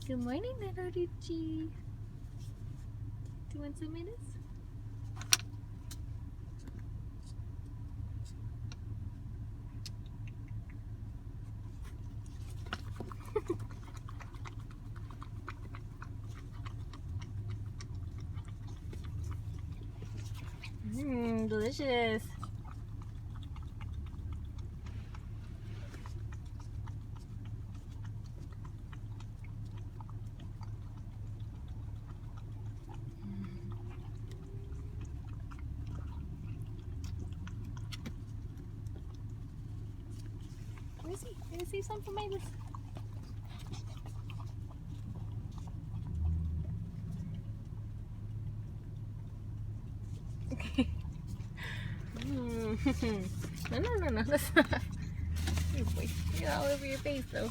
Good morning, little Richie. Do you want some minutes? Delicious. Let me see some tomatoes. No, that's not. Hey, boy, get all over your face though.